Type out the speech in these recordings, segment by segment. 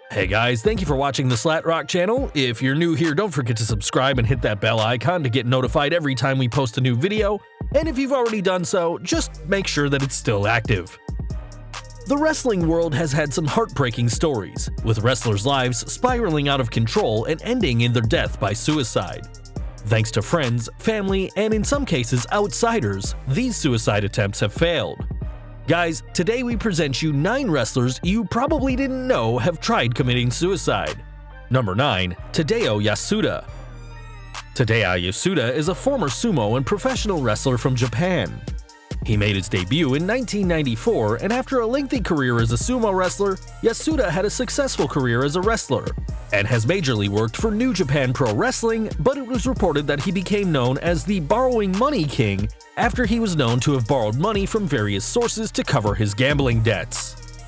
Hey guys, thank you for watching the Slat Rock channel. If you're new here, don't forget to subscribe and hit that bell icon to get notified every time we post a new video. And if you've already done so, just make sure that it's still active. The wrestling world has had some heartbreaking stories, with wrestlers' lives spiraling out of control and ending in their death by suicide. Thanks to friends, family, and in some cases outsiders, these suicide attempts have failed. Guys, today we present you 9 wrestlers you probably didn't know have tried committing suicide. Number 9. Tadeo Yasuda. Tadeo Yasuda is a former sumo and professional wrestler from Japan. He made his debut in 1994, and after a lengthy career as a sumo wrestler, Yasuda had a successful career as a wrestler, and has majorly worked for New Japan Pro Wrestling, but it was reported that he became known as the Borrowing Money King after he was known to have borrowed money from various sources to cover his gambling debts.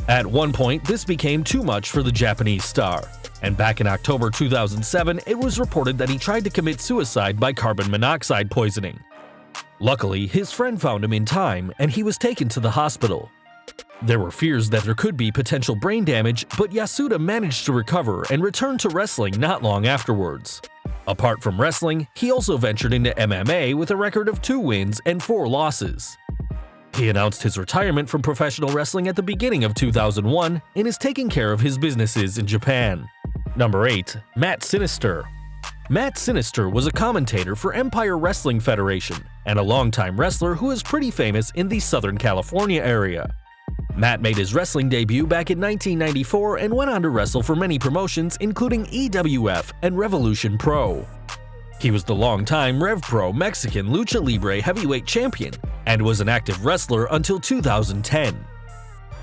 At one point, this became too much for the Japanese star, and back in October 2007, it was reported that he tried to commit suicide by carbon monoxide poisoning. Luckily, his friend found him in time, and he was taken to the hospital. There were fears that there could be potential brain damage, but Yasuda managed to recover and returned to wrestling not long afterwards. Apart from wrestling, he also ventured into MMA with a record of 2 wins and 4 losses. He announced his retirement from professional wrestling at the beginning of 2001 and is taking care of his businesses in Japan. Number 8. Matt Sinister. Matt Sinister was a commentator for Empire Wrestling Federation and a longtime wrestler who is pretty famous in the Southern California area. Matt made his wrestling debut back in 1994 and went on to wrestle for many promotions including EWF and Revolution Pro. He was the longtime Rev Pro Mexican Lucha Libre heavyweight champion and was an active wrestler until 2010.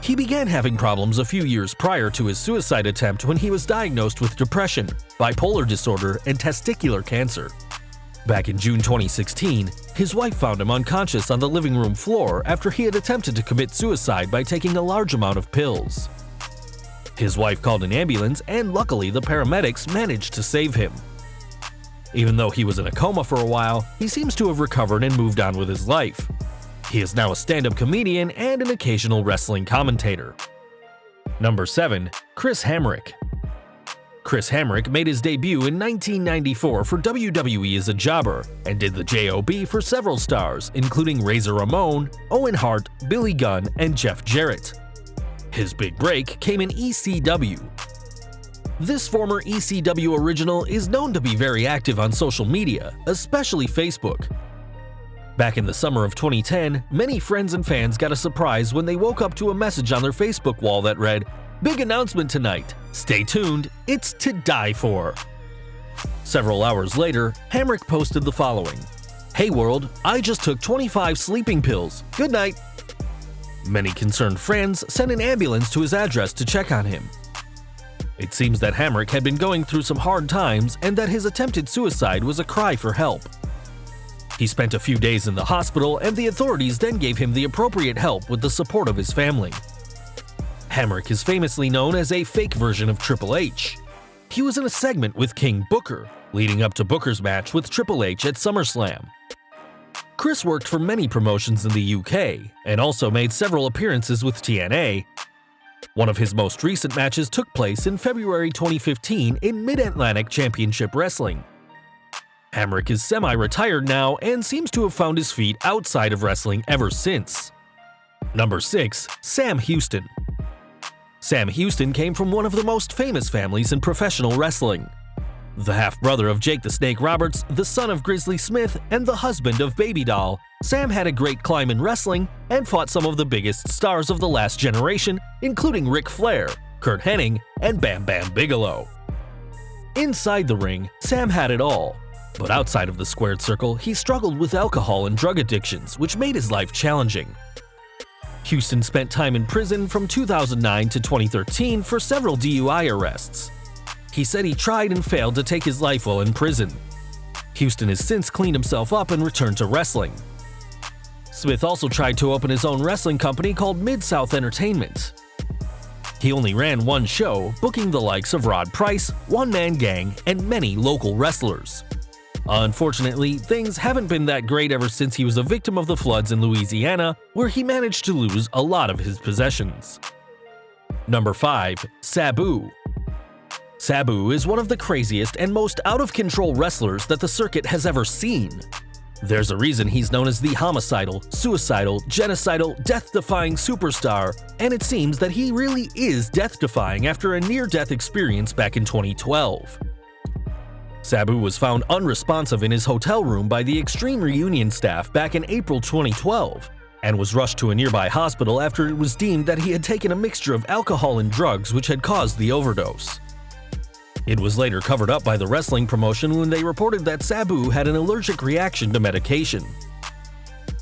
He began having problems a few years prior to his suicide attempt when he was diagnosed with depression, bipolar disorder, and testicular cancer. Back in June 2016, his wife found him unconscious on the living room floor after he had attempted to commit suicide by taking a large amount of pills. His wife called an ambulance, and luckily the paramedics managed to save him. Even though he was in a coma for a while, he seems to have recovered and moved on with his life. He is now a stand-up comedian and an occasional wrestling commentator. Number 7. Chris Hamrick. Chris Hamrick made his debut in 1994 for WWE as a jobber and did the JOB for several stars, including Razor Ramon, Owen Hart, Billy Gunn, and Jeff Jarrett. His big break came in ECW. This former ECW original is known to be very active on social media, especially Facebook. Back in the summer of 2010, many friends and fans got a surprise when they woke up to a message on their Facebook wall that read, "Big announcement tonight. Stay tuned, it's to die for." Several hours later, Hamrick posted the following: "Hey world, I just took 25 sleeping pills. Good night." Many concerned friends sent an ambulance to his address to check on him. It seems that Hamrick had been going through some hard times and that his attempted suicide was a cry for help. He spent a few days in the hospital, and the authorities then gave him the appropriate help with the support of his family. Hamrick is famously known as a fake version of Triple H. He was in a segment with King Booker, leading up to Booker's match with Triple H at SummerSlam. Chris worked for many promotions in the UK, and also made several appearances with TNA. One of his most recent matches took place in February 2015 in Mid-Atlantic Championship Wrestling. Hamrick is semi-retired now and seems to have found his feet outside of wrestling ever since. Number 6. Sam Houston. Sam Houston came from one of the most famous families in professional wrestling. The half-brother of Jake the Snake Roberts, the son of Grizzly Smith, and the husband of Baby Doll, Sam had a great climb in wrestling and fought some of the biggest stars of the last generation, including Ric Flair, Curt Hennig, and Bam Bam Bigelow. Inside the ring, Sam had it all. But outside of the squared circle, he struggled with alcohol and drug addictions, which made his life challenging. Houston spent time in prison from 2009 to 2013 for several DUI arrests. He said he tried and failed to take his life while in prison. Houston has since cleaned himself up and returned to wrestling. Smith also tried to open his own wrestling company called Mid-South Entertainment. He only ran one show, booking the likes of Rod Price, One Man Gang, and many local wrestlers. Unfortunately, things haven't been that great ever since he was a victim of the floods in Louisiana, where he managed to lose a lot of his possessions. Number 5. Sabu. Sabu is one of the craziest and most out-of-control wrestlers that the circuit has ever seen. There's a reason he's known as the homicidal, suicidal, genocidal, death-defying superstar, and it seems that he really is death-defying after a near-death experience back in 2012. Sabu was found unresponsive in his hotel room by the Extreme Reunion staff back in April 2012 and was rushed to a nearby hospital after it was deemed that he had taken a mixture of alcohol and drugs which had caused the overdose. It was later covered up by the wrestling promotion when they reported that Sabu had an allergic reaction to medication.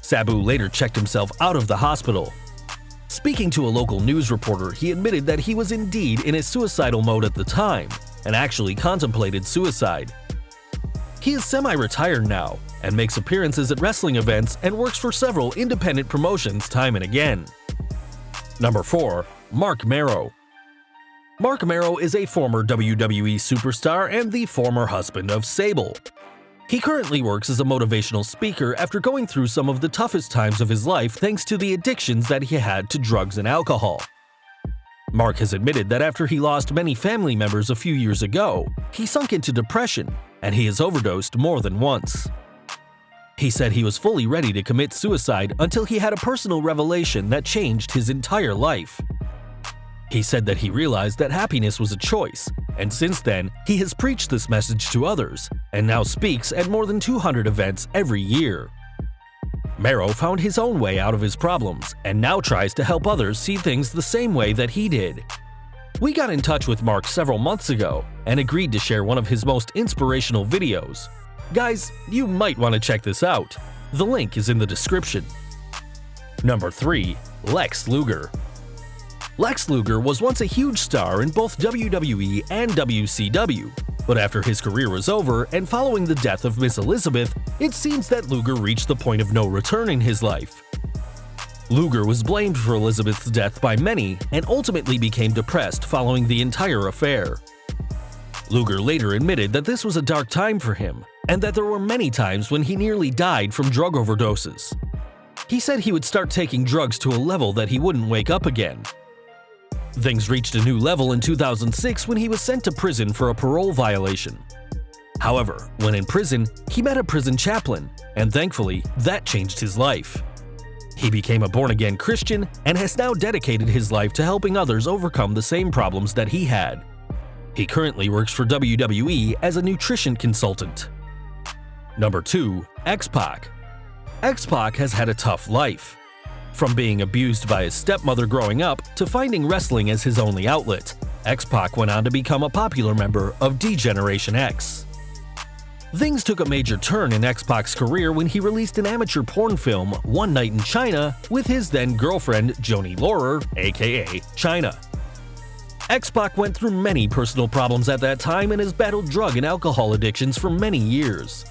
Sabu later checked himself out of the hospital. Speaking to a local news reporter, he admitted that he was indeed in a suicidal mode at the time and actually contemplated suicide. He is semi-retired now and makes appearances at wrestling events and works for several independent promotions time and again. Number 4. Marc Mero. Marc Mero is a former WWE superstar and the former husband of Sable. He currently works as a motivational speaker after going through some of the toughest times of his life thanks to the addictions that he had to drugs and alcohol. Marc has admitted that after he lost many family members a few years ago, he sunk into depression and he has overdosed more than once. He said he was fully ready to commit suicide until he had a personal revelation that changed his entire life. He said that he realized that happiness was a choice, and since then, he has preached this message to others, and now speaks at more than 200 events every year. Mero found his own way out of his problems, and now tries to help others see things the same way that he did. We got in touch with Marc several months ago, and agreed to share one of his most inspirational videos. Guys, you might want to check this out. The link is in the description. Number 3. Lex Luger. Lex Luger was once a huge star in both WWE and WCW, but after his career was over and following the death of Miss Elizabeth, it seems that Luger reached the point of no return in his life. Luger was blamed for Elizabeth's death by many and ultimately became depressed following the entire affair. Luger later admitted that this was a dark time for him and that there were many times when he nearly died from drug overdoses. He said he would start taking drugs to a level that he wouldn't wake up again. Things reached a new level in 2006 when he was sent to prison for a parole violation. However, when in prison, he met a prison chaplain, and thankfully, that changed his life. He became a born-again Christian and has now dedicated his life to helping others overcome the same problems that he had. He currently works for WWE as a nutrition consultant. Number 2. XPac. XPac has had a tough life. From being abused by his stepmother growing up to finding wrestling as his only outlet, XPac went on to become a popular member of D-Generation X. Things took a major turn in XPac's career when he released an amateur porn film, One Night in China, with his then-girlfriend Joni Laurer, aka Chyna. XPac went through many personal problems at that time and has battled drug and alcohol addictions for many years.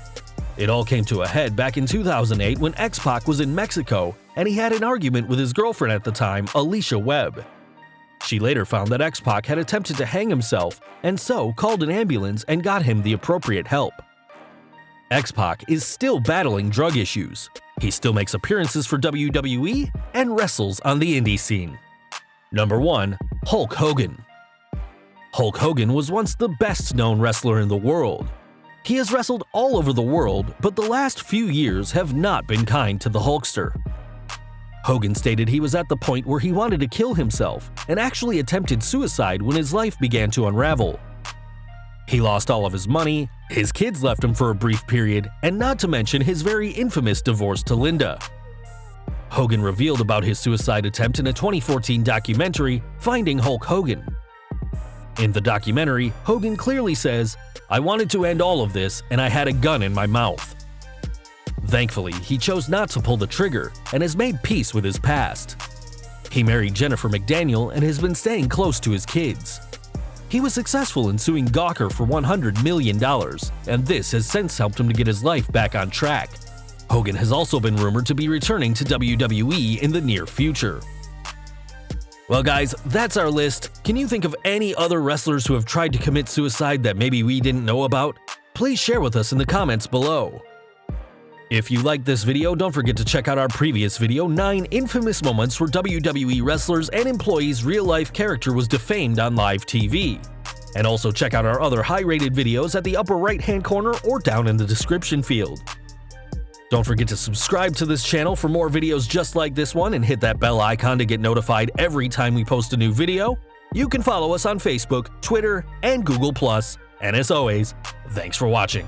It all came to a head back in 2008 when XPac was in Mexico and he had an argument with his girlfriend at the time, Alicia Webb. She later found that XPac had attempted to hang himself and so called an ambulance and got him the appropriate help. XPac is still battling drug issues. He still makes appearances for WWE and wrestles on the indie scene. Number 1. Hulk Hogan. Hulk Hogan was once the best-known wrestler in the world. He has wrestled all over the world, but the last few years have not been kind to the Hulkster. Hogan stated he was at the point where he wanted to kill himself and actually attempted suicide when his life began to unravel. He lost all of his money, his kids left him for a brief period, and not to mention his very infamous divorce to Linda. Hogan revealed about his suicide attempt in a 2014 documentary, Finding Hulk Hogan. In the documentary, Hogan clearly says, "I wanted to end all of this and I had a gun in my mouth." Thankfully, he chose not to pull the trigger and has made peace with his past. He married Jennifer McDaniel and has been staying close to his kids. He was successful in suing Gawker for $100 million, and this has since helped him to get his life back on track. Hogan has also been rumored to be returning to WWE in the near future. Well guys, that's our list. Can you think of any other wrestlers who have tried to commit suicide that maybe we didn't know about? Please share with us in the comments below. If you liked this video, don't forget to check out our previous video, 9 infamous moments where WWE wrestlers and employees' real-life character was defamed on live TV. And also check out our other high-rated videos at the upper right-hand corner or down in the description field. Don't forget to subscribe to this channel for more videos just like this one and hit that bell icon to get notified every time we post a new video. You can follow us on Facebook, Twitter, and Google+. And as always, thanks for watching.